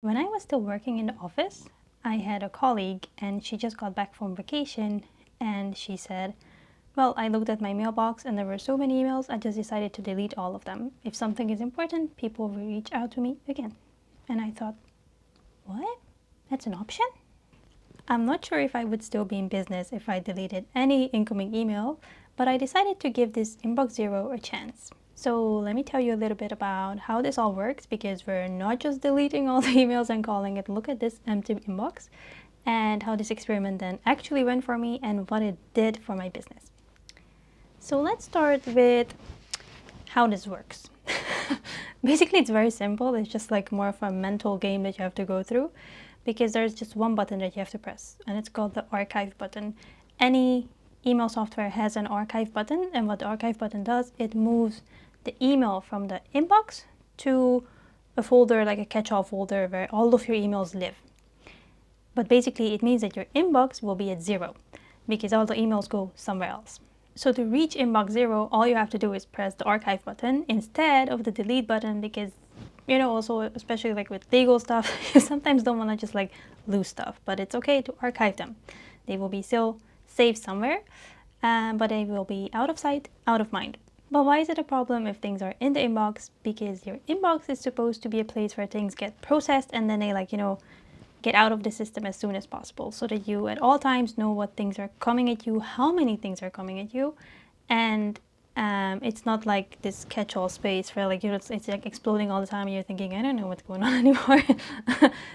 When I was still working in the office, I had a colleague and she just got back from vacation and she said, well, I looked at my mailbox and there were so many emails, I just decided to delete all of them. If something is important, people will reach out to me again. And I thought, what? That's an option? I'm not sure if I would still be in business if I deleted any incoming email, but I decided to give this Inbox Zero a chance. So let me tell you a little bit about how this all works, because we're not just deleting all the emails and calling it, look at this empty inbox, and how this experiment then actually went for me and what it did for my business. So let's start with how this works. Basically, it's very simple. It's just like more of a mental game that you have to go through, because there's just one button that you have to press, and it's called the archive button. Any email software has an archive button, and what the archive button does, it moves the email from the inbox to a folder, like a catch-all folder where all of your emails live. But basically, it means that your inbox will be at zero because all the emails go somewhere else. So to reach inbox zero, all you have to do is press the archive button instead of the delete button, because also especially like with legal stuff, you sometimes don't want to just like lose stuff, but it's okay to archive them. They will be still saved somewhere, but they will be out of sight, out of mind. But why is it a problem if things are in the inbox? Because your inbox is supposed to be a place where things get processed and then they get out of the system as soon as possible, so that you at all times know what things are coming at you, how many things are coming at you, and it's not like this catch-all space where it's like exploding all the time and you're thinking, I don't know what's going on anymore.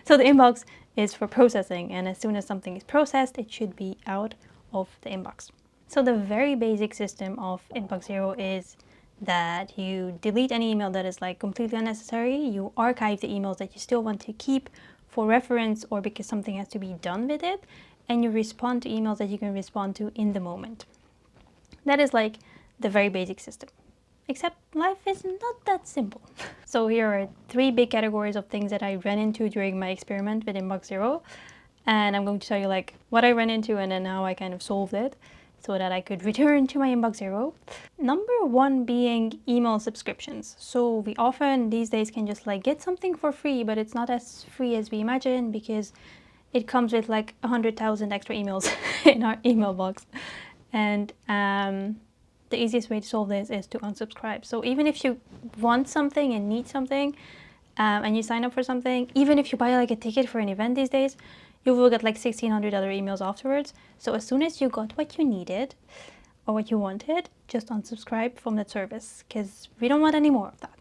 So the inbox is for processing, and as soon as something is processed, it should be out of the inbox. So the very basic system of Inbox Zero is that you delete any email that is like completely unnecessary, you archive the emails that you still want to keep for reference or because something has to be done with it, and you respond to emails that you can respond to in the moment. That is like the very basic system. Except life is not that simple. So here are 3 big categories of things that I ran into during my experiment with Inbox Zero. And I'm going to tell you like what I ran into and then how I kind of solved it, so that I could return to my Inbox Zero. Number 1 being email subscriptions. So we often these days can just like get something for free, but it's not as free as we imagine, because it comes with like 100,000 extra emails in our email box. And the easiest way to solve this is to unsubscribe. So even if you want something and need something, and you sign up for something, even if you buy like a ticket for an event these days, you will get like 1,600 other emails afterwards. So as soon as you got what you needed or what you wanted, just unsubscribe from that service, because we don't want any more of that.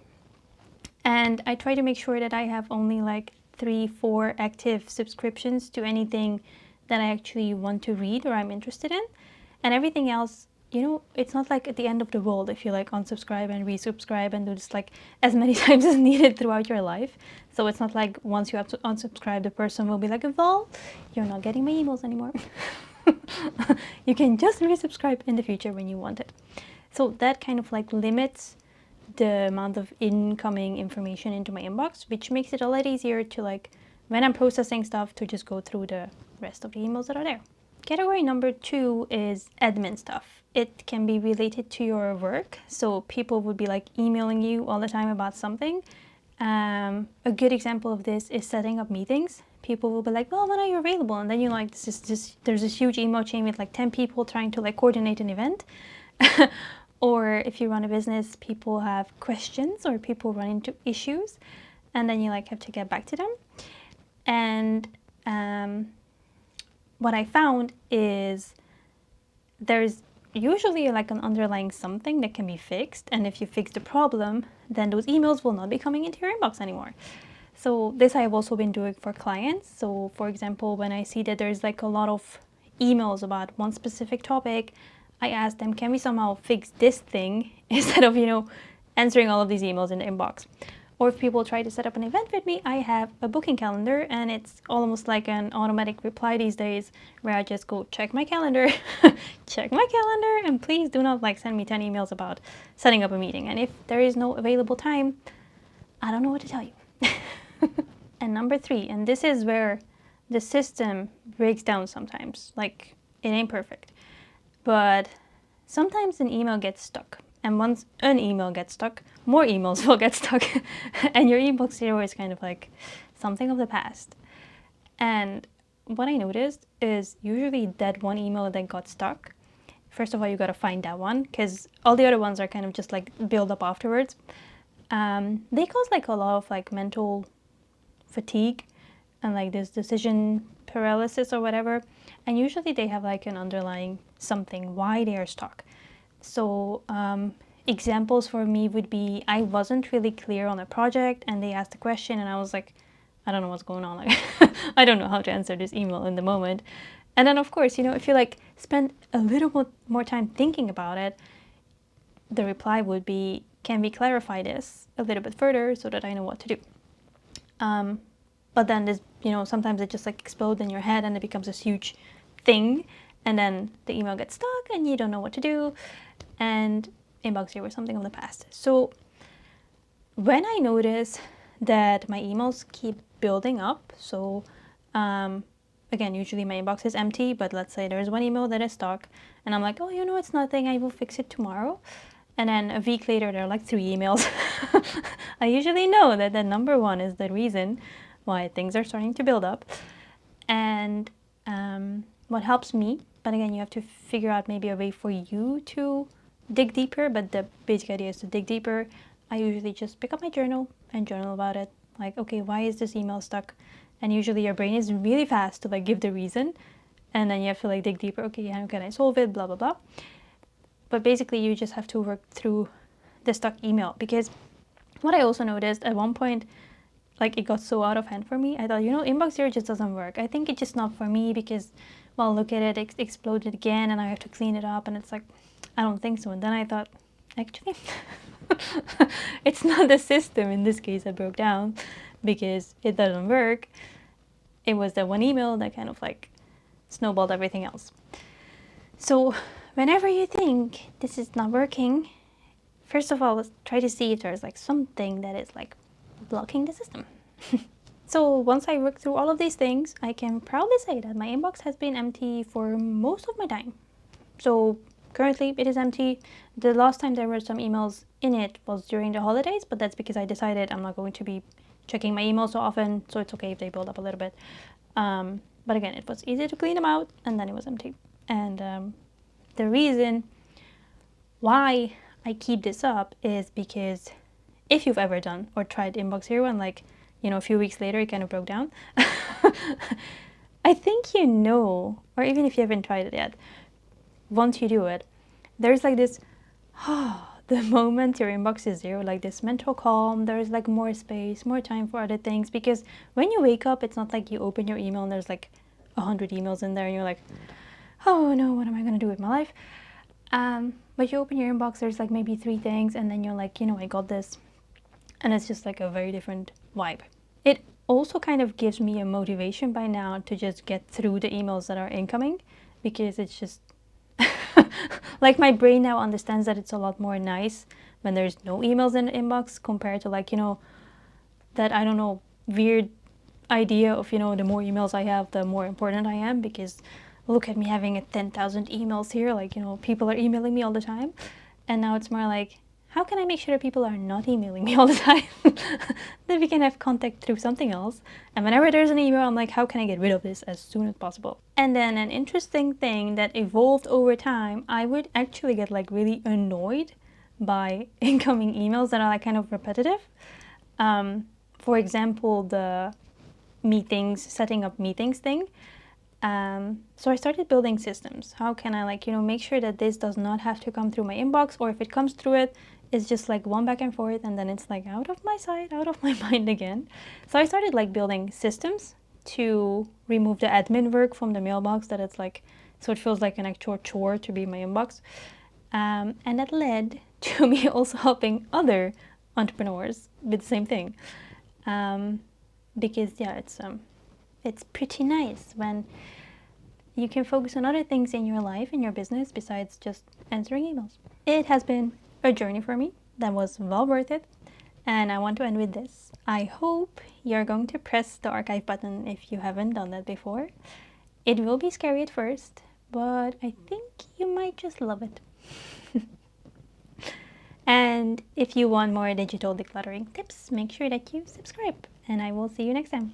And I try to make sure that I have only like 3-4 active subscriptions to anything that I actually want to read or I'm interested in. And everything else, it's not like at the end of the world if you like unsubscribe and resubscribe and do this like as many times as needed throughout your life. So it's not like once you have to unsubscribe, the person will be like, well, you're not getting my emails anymore. You can just resubscribe in the future when you want it. So that kind of like limits the amount of incoming information into my inbox, which makes it a lot easier to like, when I'm processing stuff, to just go through the rest of the emails that are there. Category number 2 is admin stuff. It can be related to your work. So people would be like emailing you all the time about something. A good example of this is setting up meetings. People will be like, well, when are you available? And then you like, there's this huge email chain with like 10 people trying to like coordinate an event. Or if you run a business, people have questions or people run into issues, and then you like have to get back to them. And what I found is there's usually like an underlying something that can be fixed, and if you fix the problem, then those emails will not be coming into your inbox anymore. So this I have also been doing for clients. So for example, when I see that there's like a lot of emails about one specific topic, I ask them, can we somehow fix this thing instead of, answering all of these emails in the inbox. Or if people try to set up an event with me, I have a booking calendar, and it's almost like an automatic reply these days where I just go check my calendar, check my calendar, and please do not like send me 10 emails about setting up a meeting. And if there is no available time, I don't know what to tell you. And number 3, and this is where the system breaks down sometimes, like it ain't perfect, but sometimes an email gets stuck. And once an email gets stuck, more emails will get stuck. And your Inbox Zero is kind of like something of the past. And what I noticed is usually that one email that got stuck, first of all, you got to find that one because all the other ones are kind of just like build up afterwards. They cause like a lot of like mental fatigue and like this decision paralysis or whatever. And usually they have like an underlying something why they are stuck. So examples for me would be I wasn't really clear on a project and they asked a question and I was like, I don't know what's going on. Like, I don't know how to answer this email in the moment. And then of course, if you like spend a little more time thinking about it, the reply would be, can we clarify this a little bit further so that I know what to do? But then this, sometimes it just like explodes in your head and it becomes this huge thing. And then the email gets stuck and you don't know what to do. And inbox zero was something of the past. So when I notice that my emails keep building up, so again, usually my inbox is empty, but let's say there's one email that is stuck and I'm like, oh, it's nothing, I will fix it tomorrow. And then a week later, there are like 3 emails. I usually know that the number one is the reason why things are starting to build up. And what helps me, but again, you have to figure out maybe a way for you to dig deeper, but the basic idea is to dig deeper. I usually just pick up my journal and journal about it. Like, okay, why is this email stuck? And usually your brain is really fast to like give the reason. And then you have to like dig deeper. Okay, how can I solve it? Blah, blah, blah. But basically you just have to work through the stuck email, because what I also noticed at one point, like it got so out of hand for me. I thought, inbox zero just doesn't work. I think it's just not for me because, well, look at it, it exploded again and I have to clean it up. And it's like, I don't think so. And then I thought, actually, it's not the system in this case that broke down because it doesn't work. It was the one email that kind of like snowballed everything else. So whenever you think this is not working, first of all, let's try to see if there's like something that is like blocking the system. So once I work through all of these things, I can proudly say that my inbox has been empty for most of my time. So currently it is empty. The last time there were some emails in it was during the holidays, but that's because I decided I'm not going to be checking my emails so often, so it's okay if they build up a little bit. But again, it was easy to clean them out and then it was empty. And the reason why I keep this up is because if you've ever done or tried inbox zero and like, a few weeks later it kind of broke down, I think or even if you haven't tried it yet, once you do it, there's like this, the moment your inbox is zero, like this mental calm, there's like more space, more time for other things. Because when you wake up, it's not like you open your email and there's like 100 emails in there and you're like, oh no, what am I going to do with my life? But you open your inbox, there's like maybe 3 things and then you're like, I got this. And it's just like a very different vibe. It also kind of gives me a motivation by now to just get through the emails that are incoming, because it's just like my brain now understands that it's a lot more nice when there's no emails in the inbox compared to like, that, I don't know, weird idea of, the more emails I have, the more important I am, because look at me having 10,000 emails here, like, people are emailing me all the time. And now it's more like, how can I make sure that people are not emailing me all the time? That we can have contact through something else. And whenever there's an email, I'm like, how can I get rid of this as soon as possible? And then an interesting thing that evolved over time, I would actually get like really annoyed by incoming emails that are like kind of repetitive. For example, the setting up meetings thing. So I started building systems. How can I make sure that this does not have to come through my inbox, or if it comes through it, it's just like one back and forth and then it's like out of my sight, out of my mind again. So I started building systems to remove the admin work from the mailbox, that it's like, so it feels like an actual chore to be in my inbox. And that led to me also helping other entrepreneurs with the same thing. Because yeah, it's pretty nice when you can focus on other things in your life, in your business, besides just answering emails. It has been a journey for me that was well worth it, and I want to end with this. I hope you're going to press the archive button if you haven't done that before. It will be scary at first, but I think you might just love it. And if you want more digital decluttering tips, make sure that you subscribe. and I will see you next time.